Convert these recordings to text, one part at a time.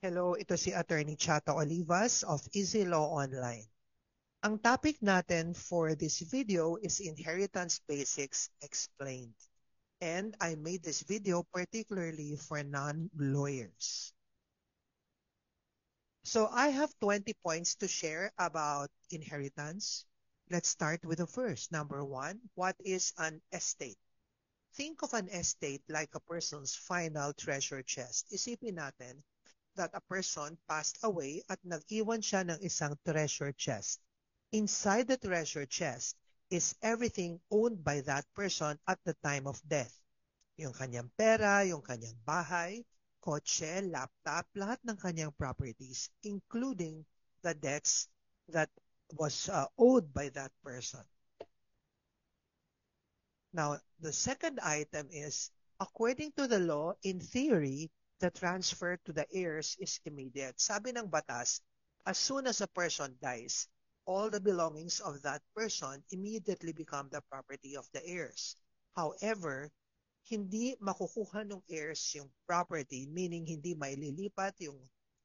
Hello, ito si Attorney Chato Olivas of Easy Law Online. Ang topic natin for this video is Inheritance Basics Explained. And I made this video particularly for non-lawyers. So I have 20 points to share about inheritance. Let's start with the first. Number one, what is an estate? Think of an estate like a person's final treasure chest. Isipin natin that a person passed away at nag-iwan siya ng isang treasure chest. Inside the treasure chest is everything owned by that person at the time of death. Yung kanyang pera, yung kanyang bahay, kotse, laptop, lahat ng kanyang properties, including the debts that was owed by that person. Now, the second item is, according to the law, in theory, the transfer to the heirs is immediate. Sabi ng batas, as soon as a person dies, all the belongings of that person immediately become the property of the heirs. However, hindi makukuha ng heirs yung property, meaning hindi maililipat yung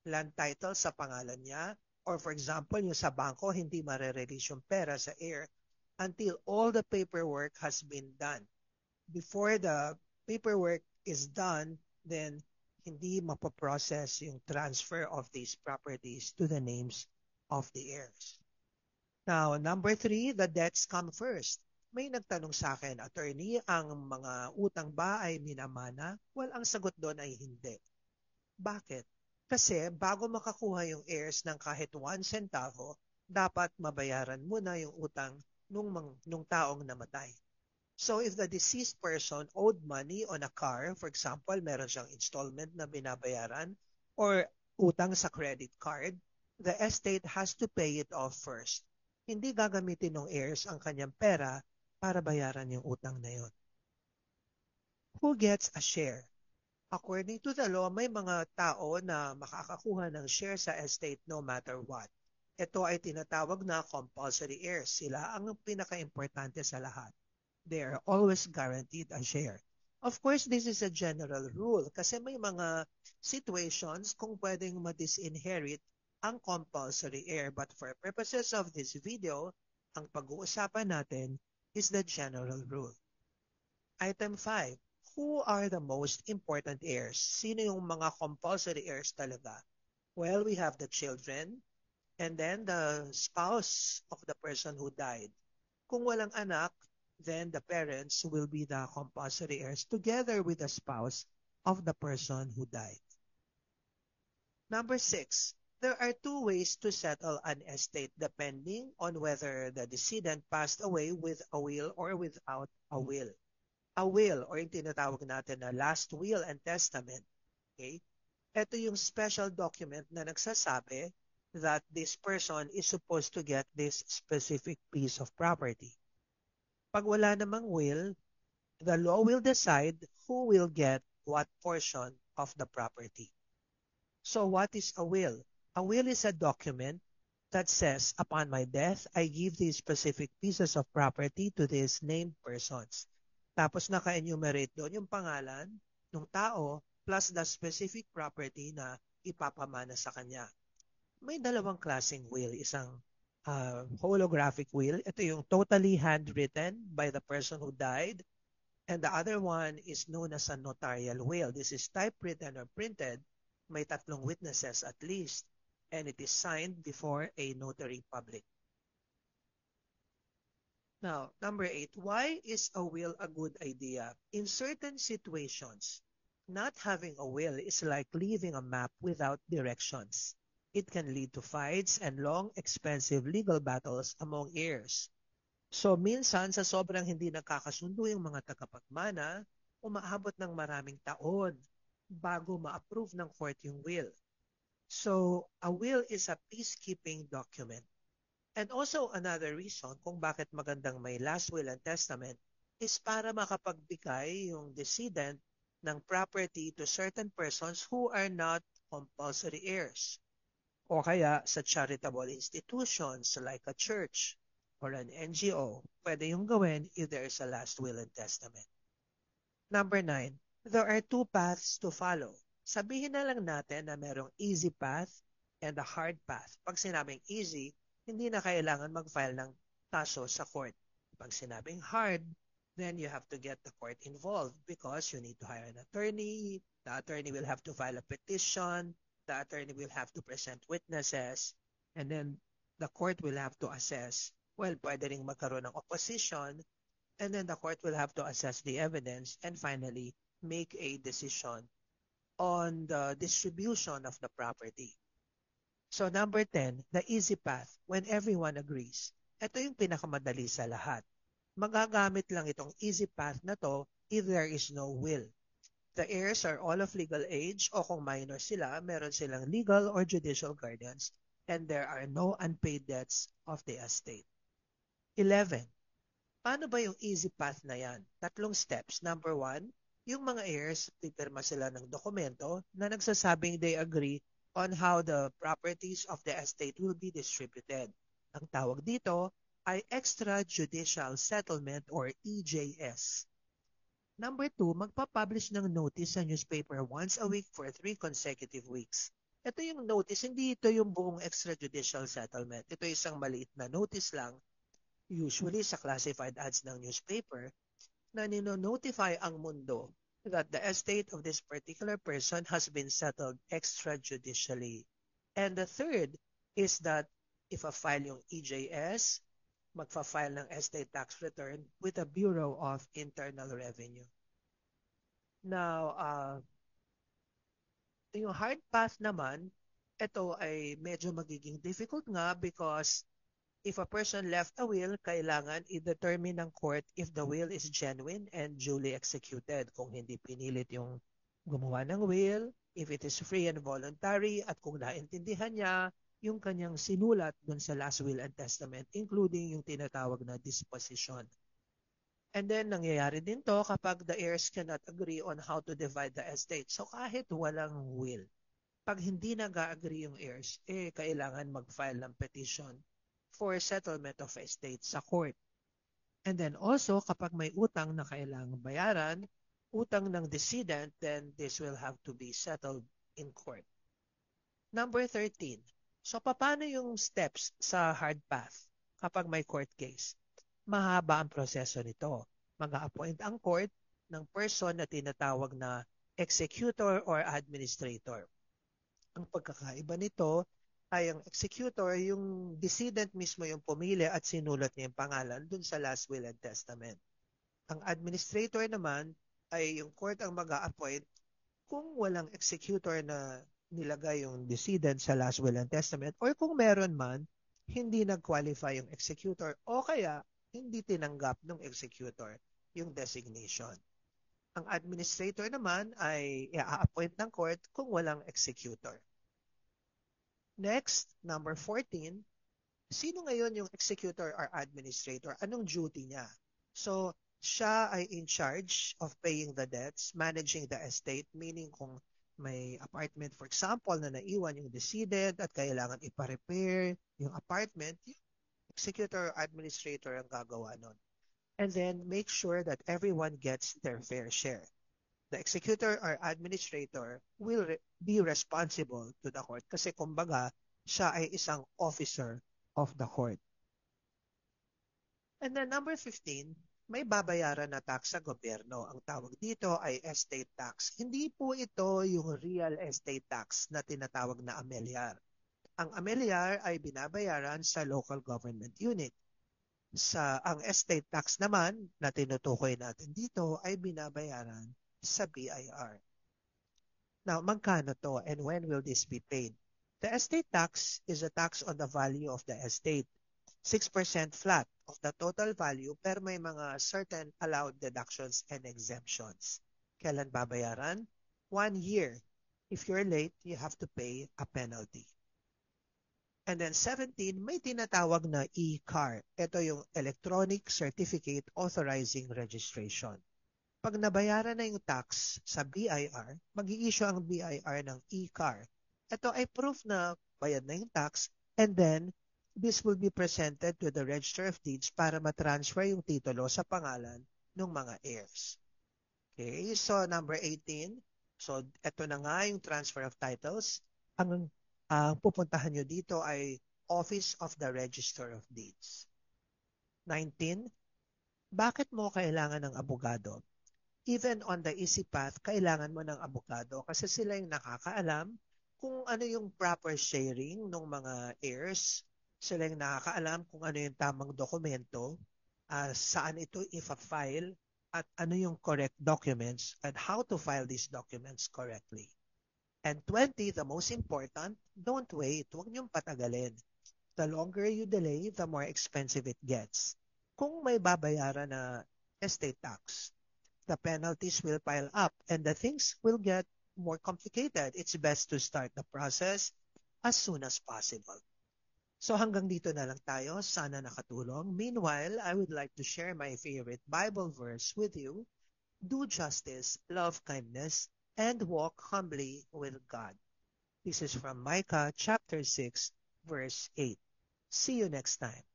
land title sa pangalan niya, or for example, yung sa bangko, hindi marerelease yung pera sa heir until all the paperwork has been done. Before the paperwork is done, then hindi mapoprocess yung transfer of these properties to the names of the heirs. Now, number three, the debts come first. May nagtanong sa akin, attorney, ang mga utang ba ay minamana? Well, ang sagot doon ay hindi. Bakit? Kasi bago makakuha yung heirs ng kahit 1 centavo, dapat mabayaran muna yung utang nung taong namatay. So if the deceased person owed money on a car, for example, meron siyang installment na binabayaran or utang sa credit card, the estate has to pay it off first. Hindi gagamitin ng heirs ang kanyang pera para bayaran yung utang na yon. Who gets a share? According to the law, may mga tao na makakakuha ng share sa estate no matter what. Ito ay tinatawag na compulsory heirs. Sila ang pinaka-importante sa lahat. They are always guaranteed a share. Of course, this is a general rule kasi may mga situations kung pwedeng ma-disinherit ang compulsory heir. But for purposes of this video, ang pag-uusapan natin is the general rule. Item 5. Who are the most important heirs? Sino yung mga compulsory heirs talaga? Well, we have the children, and then the spouse of the person who died. Kung walang anak, then the parents will be the compulsory heirs together with the spouse of the person who died. Number 6, there are two ways to settle an estate depending on whether the decedent passed away with a will or without a will. A will, or yung tinatawag natin na last will and testament. Okay? Ito yung special document na nagsasabi that this person is supposed to get this specific piece of property. Pag wala namang will, the law will decide who will get what portion of the property. So what is a will? A will is a document that says, upon my death, I give these specific pieces of property to these named persons. Tapos naka-enumerate doon yung pangalan ng tao plus the specific property na ipapamana sa kanya. May dalawang klaseng will. Isang holographic will. Ito yung totally handwritten by the person who died. And the other one is known as a notarial will. This is typewritten or printed. May 3 witnesses at least. And it is signed before a notary public. Now, number 8, why is a will a good idea? In certain situations, not having a will is like leaving a map without directions. It can lead to fights and long, expensive legal battles among heirs. So, minsan sa sobrang hindi nagkakasundo yung mga tagapagmana, umaabot ng maraming taon bago ma-approve ng court yung will. So, a will is a peacekeeping document. And also another reason kung bakit magandang may last will and testament is para makapagbigay yung decedent ng property to certain persons who are not compulsory heirs. O kaya sa charitable institutions like a church or an NGO, pwede yung gawin if there is a last will and testament. Number 9, there are two paths to follow. Sabihin na lang natin na merong easy path and a hard path. Pag sinabing easy, hindi na kailangan mag-file ng kaso sa court. Pag sinabing hard, then you have to get the court involved because you need to hire an attorney. The attorney will have to file a petition. The attorney will have to present witnesses. And then the court will have to assess. Well, pwede rin magkaroon ng opposition. And then the court will have to assess the evidence and finally make a decision on the distribution of the property. So number 10, the easy path, when everyone agrees. Ito yung pinakamadali sa lahat. Magagamit lang itong easy path na to if there is no will. The heirs are all of legal age o kung minor sila, meron silang legal or judicial guardians and there are no unpaid debts of the estate. 11. Paano ba yung easy path na yan? Tatlong steps. Number 1, yung mga heirs, pipirma sila ng dokumento na nagsasabing they agree on how the properties of the estate will be distributed. Ang tawag dito ay extrajudicial settlement or EJS. Number 2, magpapublish ng notice sa newspaper once a week for 3 consecutive weeks. Ito yung notice, hindi ito yung buong extrajudicial settlement. Ito isang maliit na notice lang, usually sa classified ads ng newspaper, na nino-notify ang mundo that the estate of this particular person has been settled extrajudicially. And the third is that if a file yung EJS, magfa-file ng estate tax return with the Bureau of Internal Revenue. Now, yung hard path naman, ito ay medyo magiging difficult nga because if a person left a will, kailangan i-determine ng court if the will is genuine and duly executed. Kung hindi pinilit yung gumawa ng will, if it is free and voluntary, at kung naintindihan niya yung kanyang sinulat dun sa last will and testament, including yung tinatawag na disposition. And then, nangyayari din to kapag the heirs cannot agree on how to divide the estate. So, kahit walang will, pag hindi nag-agree yung heirs, kailangan mag-file ng petition for settlement of estate sa court. And then also, kapag may utang na kailangang bayaran, utang ng decedent, then this will have to be settled in court. Number 13. So, paano yung steps sa hard path kapag may court case? Mahaba ang proseso nito. Mag-a-appoint ang court ng person na tinatawag na executor or administrator. Ang pagkakaiba nito ay ang executor, yung decedent mismo yung pumili at sinulat niya yung pangalan dun sa last will and testament. Ang administrator naman ay yung court ang mag-a-appoint kung walang executor na nilagay yung decedent sa last will and testament or kung meron man, hindi nag-qualify yung executor o kaya hindi tinanggap ng executor yung designation. Ang administrator naman ay i-appoint ng court kung walang executor. Next, number 14, sino ngayon yung executor or administrator? Anong duty niya? So, siya ay in charge of paying the debts, managing the estate, meaning kung may apartment, for example, na naiwan yung decedent at kailangan ipa-repair yung apartment, yung executor or administrator ang gagawa nun. And then, make sure that everyone gets their fair share. The executor or administrator will be responsible to the court kasi kumbaga siya ay isang officer of the court. And then number 15, may babayaran na tax sa gobyerno. Ang tawag dito ay estate tax. Hindi po ito yung real estate tax na tinatawag na ameliyar. Ang ameliyar ay binabayaran sa local government unit. Ang estate tax naman na tinutukoy natin dito ay binabayaran sa BIR. Now, magkano to and when will this be paid? The estate tax is a tax on the value of the estate. 6% flat of the total value pero may mga certain allowed deductions and exemptions. Kailan babayaran? 1 year. If you're late, you have to pay a penalty. And then 17, may tinatawag na e-CAR. Ito yung Electronic Certificate Authorizing Registration. Pag nabayaran na yung tax sa BIR, mag-i-issue ang BIR ng e-CAR. Ito ay proof na bayad na yung tax and then this will be presented to the Register of Deeds para matransfer yung titulo sa pangalan ng mga heirs. Okay, so number 18, So, eto na nga yung transfer of titles. Ang pupuntahan nyo dito ay Office of the Register of Deeds. 19. Bakit mo kailangan ng abogado? Even on the easy path, kailangan mo ng abogado kasi sila yung nakakaalam kung ano yung proper sharing ng mga heirs. Sila yung nakakaalam kung ano yung tamang dokumento, saan ito ifa-file, at ano yung correct documents and how to file these documents correctly. And 20, the most important, don't wait. Huwag niyong patagalin. The longer you delay, the more expensive it gets. Kung may babayaran na estate tax, the penalties will pile up and the things will get more complicated. It's best to start the process as soon as possible. So hanggang dito na lang tayo. Sana nakatulong. Meanwhile, I would like to share my favorite Bible verse with you. Do justice, love kindness, and walk humbly with God. This is from Micah chapter 6, verse 8. See you next time.